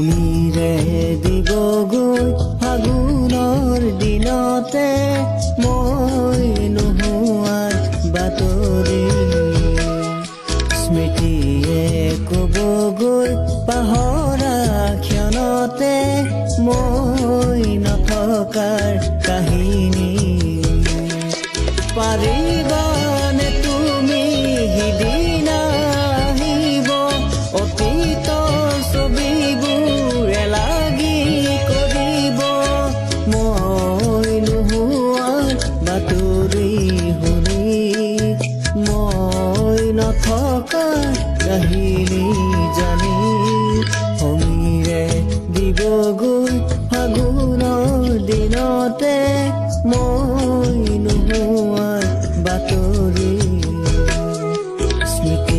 সমীৰে দিবগৈ ফাগুনৰ দিনতে মই নোহোৱাৰ বাতৰি স্মৃতিয়ে কবগৈ পাহৰা ক্ষণতে মই নথকাৰ কাহিনী পাৰিবানে তুমি সিদিনা আহিব অতীতৰ ছবিবোৰ এলাগি কৰিব মই নোহোৱাৰ বাতৰি শুনি মই নথকাৰ কাহিনী জানি সমীৰে দিবগৈ ফাগুনৰ দিনতে মই নোহোৱাৰ বাতৰি